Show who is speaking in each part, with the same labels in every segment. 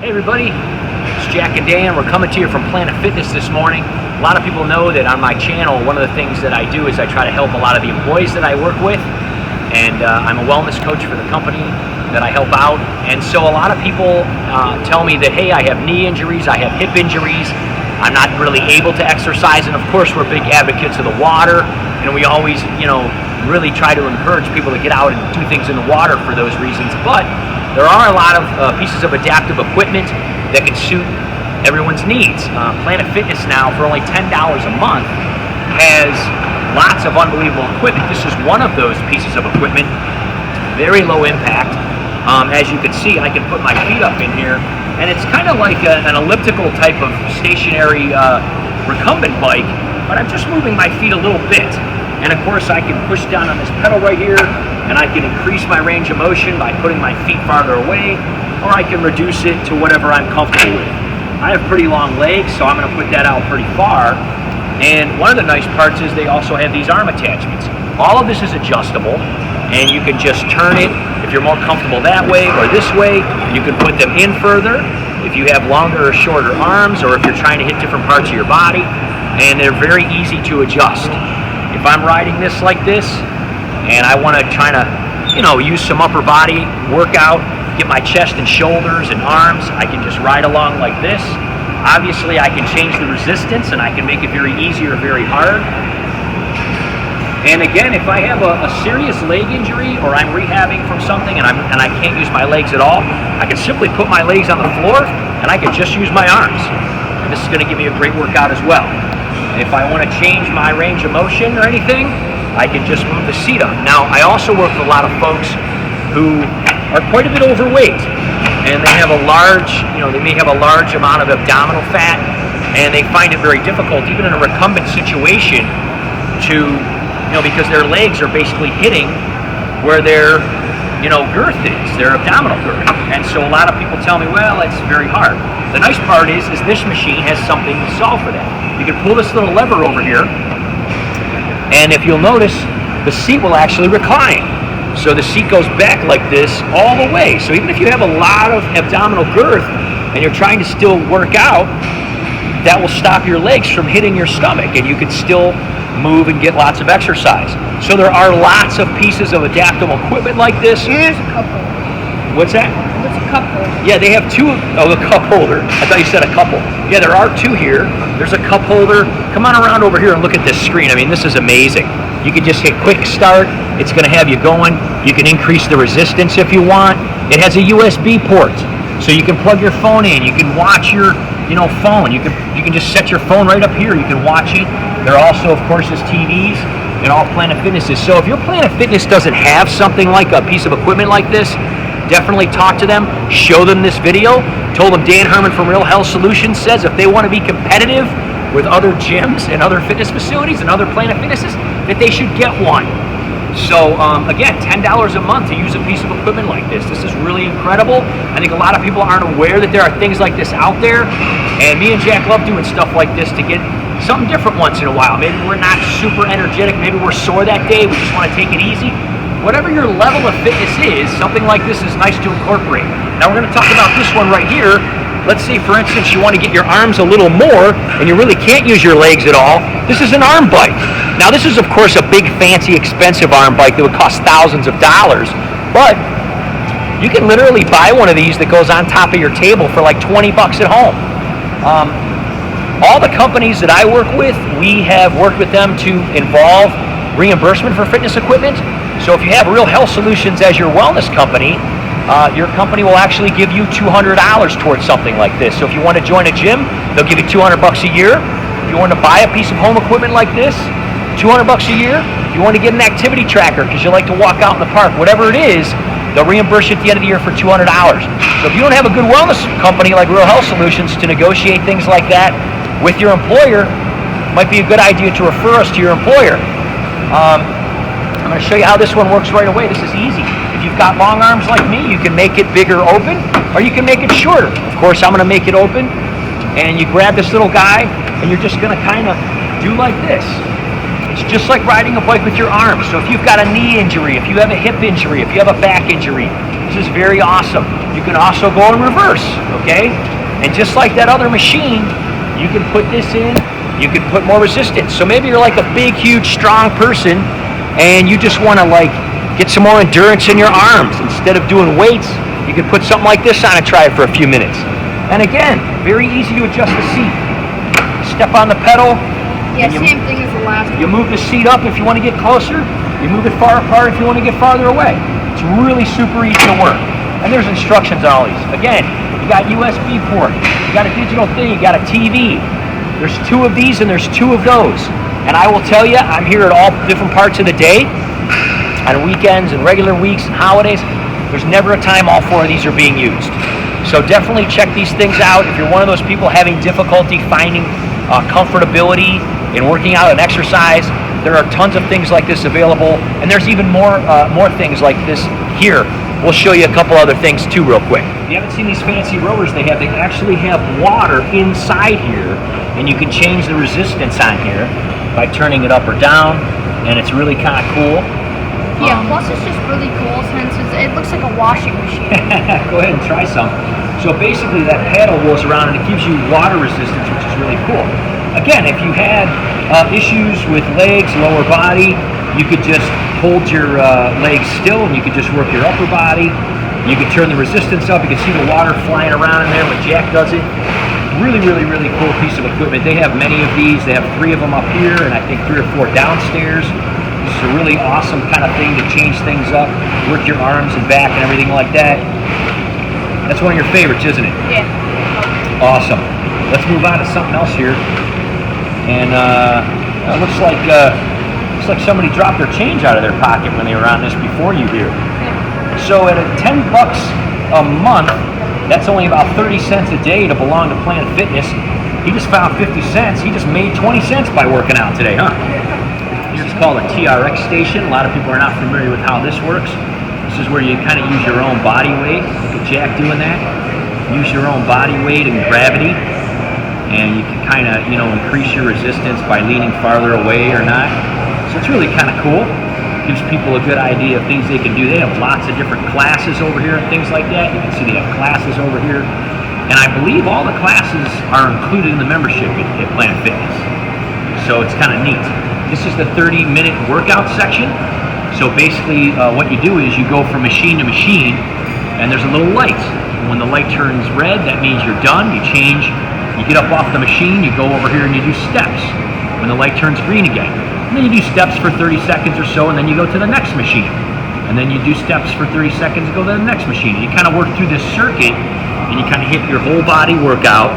Speaker 1: Hey everybody, it's Jack and Dan. We're coming to you from Planet Fitness this morning. A lot of people know that on my channel, one of the things that I do is I try to help a lot of the employees that I work with. And I'm a wellness coach for the company that I help out. And so a lot of people tell me that, hey, I have knee injuries, I have hip injuries, I'm not really able to exercise. And of course, we're big advocates of the water. And we always, really try to encourage people to get out and do things in the water for those reasons. But there are a lot of pieces of adaptive equipment that can suit everyone's needs. Planet Fitness now, for only $10 a month, has lots of unbelievable equipment. This is one of those pieces of equipment, very low impact. As you can see, I can put my feet up in here, and it's kind of like an elliptical type of stationary recumbent bike, but I'm just moving my feet a little bit. And of course, I can push down on this pedal right here, and I can increase my range of motion by putting my feet farther away, or I can reduce it to whatever I'm comfortable with. I have pretty long legs, so I'm going to put that out pretty far. And one of the nice parts is they also have these arm attachments. All of this is adjustable, and you can just turn it if you're more comfortable that way or this way. You can put them in further if you have longer or shorter arms, or if you're trying to hit different parts of your body, and they're very easy to adjust. If I'm riding this like this, and I want to try to, use some upper body workout, get my chest and shoulders and arms, I can just ride along like this. Obviously, I can change the resistance, and I can make it very easy or very hard. And again, if I have a serious leg injury, or I'm rehabbing from something, and I can't use my legs at all, I can simply put my legs on the floor, and I can just use my arms. And this is going to give me a great workout as well. And if I want to change my range of motion or anything, I can just move the seat up. Now, I also work with a lot of folks who are quite a bit overweight, and they have a large, they may have a large amount of abdominal fat, and they find it very difficult, even in a recumbent situation, to, because their legs are basically hitting where their, girth is, their abdominal girth. And so a lot of people tell me, well, it's very hard. The nice part is this machine has something to solve for that. You can pull this little lever over here, and if you'll notice, the seat will actually recline. So the seat goes back like this all the way. So even if you have a lot of abdominal girth and you're trying to still work out, that will stop your legs from hitting your stomach, and you can still move and get lots of exercise. So there are lots of pieces of adaptable equipment like this.
Speaker 2: There's a couple.
Speaker 1: What's that?
Speaker 2: There's a couple.
Speaker 1: Yeah, they have two. Oh, the cup holder. I thought you said a couple. Yeah, there are two here. There's a cup holder. Come on around over here and look at this screen. I mean, this is amazing. You can just hit quick start. It's going to have you going. You can increase the resistance if you want. It has a USB port, so you can plug your phone in. You can watch your, phone. You can just set your phone right up here. You can watch it. There also, of course, is TVs and all Planet Fitnesses. So if your Planet Fitness doesn't have something like a piece of equipment like this, definitely talk to them, show them this video, told them Dan Herman from Real Health Solutions says if they want to be competitive with other gyms and other fitness facilities and other Planet Fitnesses, that they should get one. So again, $10 a month to use a piece of equipment like this. This is really incredible. I think a lot of people aren't aware that there are things like this out there, and me and Jack love doing stuff like this to get something different once in a while. Maybe we're not super energetic, maybe we're sore that day, we just want to take it easy. Whatever your level of fitness is, something like this is nice to incorporate. Now we're going to talk about this one right here. Let's say, for instance, you want to get your arms a little more and you really can't use your legs at all. This is an arm bike. Now this is, of course, a big, fancy, expensive arm bike that would cost thousands of dollars, but you can literally buy one of these that goes on top of your table for like 20 bucks at home. All the companies that I work with, we have worked with them to involve reimbursement for fitness equipment. So if you have Real Health Solutions as your wellness company, your company will actually give you $200 towards something like this. So if you want to join a gym, they'll give you 200 bucks a year. If you want to buy a piece of home equipment like this, 200 bucks a year. If you want to get an activity tracker because you like to walk out in the park, whatever it is, they'll reimburse you at the end of the year for $200. So if you don't have a good wellness company like Real Health Solutions to negotiate things like that with your employer, it might be a good idea to refer us to your employer. I'm going to show you how this one works right away. This is easy. If you've got long arms like me, you can make it bigger open, or you can make it shorter. Of course, I'm going to make it open, and you grab this little guy, and you're just going to kind of do like this. It's just like riding a bike with your arms. So if you've got a knee injury, if you have a hip injury, if you have a back injury, which is very awesome. You can also go in reverse, okay? And just like that other machine, you can put this in, you can put more resistance. So maybe you're like a big, huge, strong person and you just want to like get some more endurance in your arms. Instead of doing weights, you can put something like this on and try it for a few minutes. And again, very easy to adjust the seat. Step on the pedal.
Speaker 2: Yeah, same thing as the last one.
Speaker 1: You move the seat up if you want to get closer. You move it far apart if you want to get farther away. It's really super easy to work. And there's instructions on all these. Again, you got USB port, you got a digital thing, you got a TV. There's 2 of these and there's 2 of those. And I will tell you, I'm here at all different parts of the day, on weekends and regular weeks and holidays. There's never a time all 4 of these are being used. So definitely check these things out. If you're one of those people having difficulty finding comfortability in working out and exercise, there are tons of things like this available, and there's even more things like this here. We'll show you a couple other things too real quick. If you haven't seen these fancy rowers they actually have water inside here, and you can change the resistance on here by turning it up or down, and it's really kind of cool.
Speaker 2: Yeah, plus it's just really cool since it looks like a washing machine.
Speaker 1: Go ahead and try some. So basically that paddle rolls around and it gives you water resistance, which is really cool. Again, if you had issues with legs, lower body, you could just hold your legs still and you could just work your upper body. You could turn the resistance up. You can see the water flying around in there when Jack does it. Really, really, really cool piece of equipment. They have many of these. They have 3 of them up here and I think 3 or 4 downstairs. This is a really awesome kind of thing to change things up, work your arms and back and everything like that. That's one of your favorites, isn't it?
Speaker 2: Yeah.
Speaker 1: Awesome. Let's move on to something else here. And it looks like somebody dropped their change out of their pocket when they were on this before you here. So at $10 a month, that's only about 30 cents a day to belong to Planet Fitness. He just found 50 cents. He just made 20 cents by working out today, huh? Here's called a TRX station. A lot of people are not familiar with how this works. This is where you kind of use your own body weight. Look at Jack doing that. Use your own body weight and gravity. And you can kind of, increase your resistance by leaning farther away or not. So it's really kind of cool. Gives people a good idea of things they can do. They have lots of different classes over here and things like that. You can see they have classes over here. And I believe all the classes are included in the membership at Planet Fitness. So it's kind of neat. This is the 30-minute workout section. So basically what you do is you go from machine to machine and there's a little light. And when the light turns red, that means you're done. You change. You get up off the machine, you go over here and you do steps when the light turns green again. And then you do steps for 30 seconds or so, and then you go to the next machine. And then you do steps for 30 seconds and go to the next machine. And you kind of work through this circuit, and you kind of hit your whole body workout,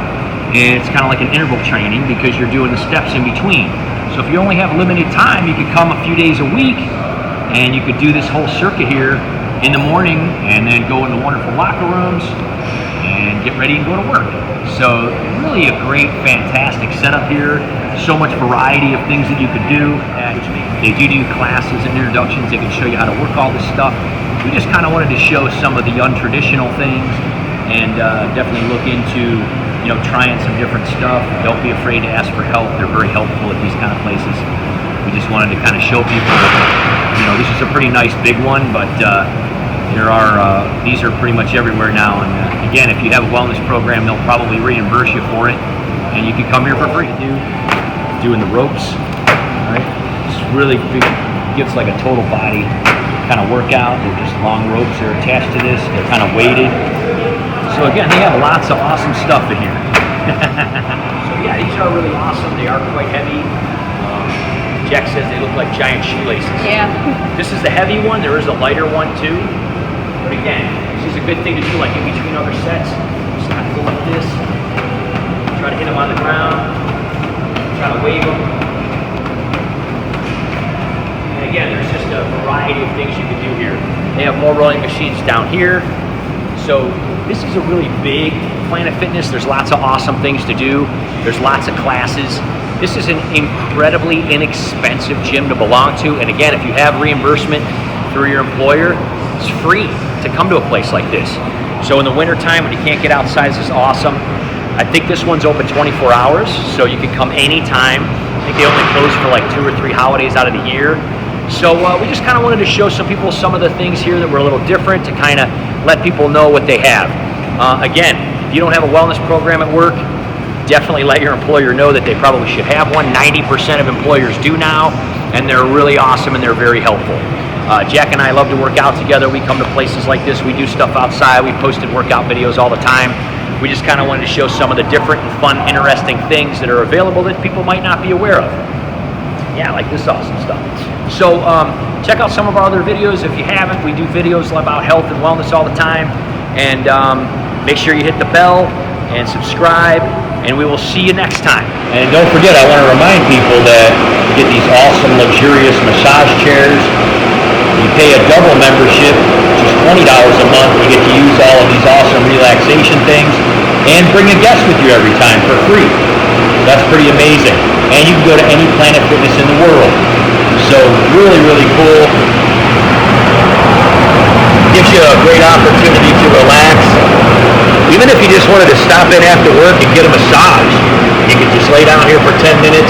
Speaker 1: and it's kind of like an interval training because you're doing the steps in between. So if you only have limited time, you could come a few days a week, and you could do this whole circuit here in the morning, and then go into wonderful locker rooms, and get ready and go to work. So really a great, fantastic setup here. So much variety of things that you could do. They do classes and introductions. They can show you how to work all this stuff. We just kind of wanted to show some of the untraditional things and definitely look into, trying some different stuff. Don't be afraid to ask for help. They're very helpful at these kind of places. We just wanted to kind of show people, this is a pretty nice big one, but these are pretty much everywhere now. And again, if you have a wellness program, they'll probably reimburse you for it, and you can come here for free. Doing the ropes, all right? It's really big, gives like a total body kind of workout. They're just long ropes. They're attached to this. They're kind of weighted. So again, they have lots of awesome stuff in here. So yeah, these are really awesome. They are quite heavy. Jack says they look like giant shoelaces.
Speaker 2: Yeah.
Speaker 1: This is the heavy one. There is a lighter one too. But again, this is a good thing to do like in between other sets. Just kind of go like this. Try to hit them on the ground. Try to wave them. And again, there's just a variety of things you can do here. They have more rowing machines down here. So this is a really big Planet Fitness. There's lots of awesome things to do. There's lots of classes. This is an incredibly inexpensive gym to belong to. And again, if you have reimbursement through your employer, it's free to come to a place like this. So in the wintertime when you can't get outside, this is awesome. I think this one's open 24 hours, so you can come anytime. I think they only close for like 2 or 3 holidays out of the year. So we just kind of wanted to show some people some of the things here that were a little different to kind of let people know what they have. Again, if you don't have a wellness program at work, definitely let your employer know that they probably should have one. 90% of employers do now, and they're really awesome and they're very helpful. Jack and I love to work out together. We come to places like this. We do stuff outside. We posted workout videos all the time. We just kind of wanted to show some of the different and fun, interesting things that are available that people might not be aware of. Yeah, like this awesome stuff. So check out some of our other videos if you haven't. We do videos about health and wellness all the time. And make sure you hit the bell and subscribe, and we will see you next time.
Speaker 3: And don't forget, I want to remind people that you get these awesome, luxurious massage chairs. You pay a double membership, which is $20 a month. You get to use all of these awesome relaxation things and bring a guest with you every time for free. That's pretty amazing. And you can go to any Planet Fitness in the world. So really, really cool. Gives you a great opportunity to relax. Even if you just wanted to stop in after work and get a massage, you can just lay down here for 10 minutes.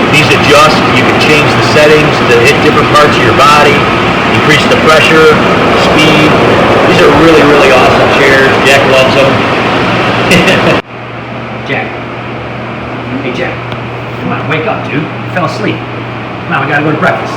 Speaker 3: These adjust. You can change the settings to hit different parts of your body, increase the pressure, speed. These are really, really awesome chairs. Jack loves them.
Speaker 1: Jack. Hey, Jack. Come on, wake up, dude. You fell asleep. Come on, we gotta go to breakfast.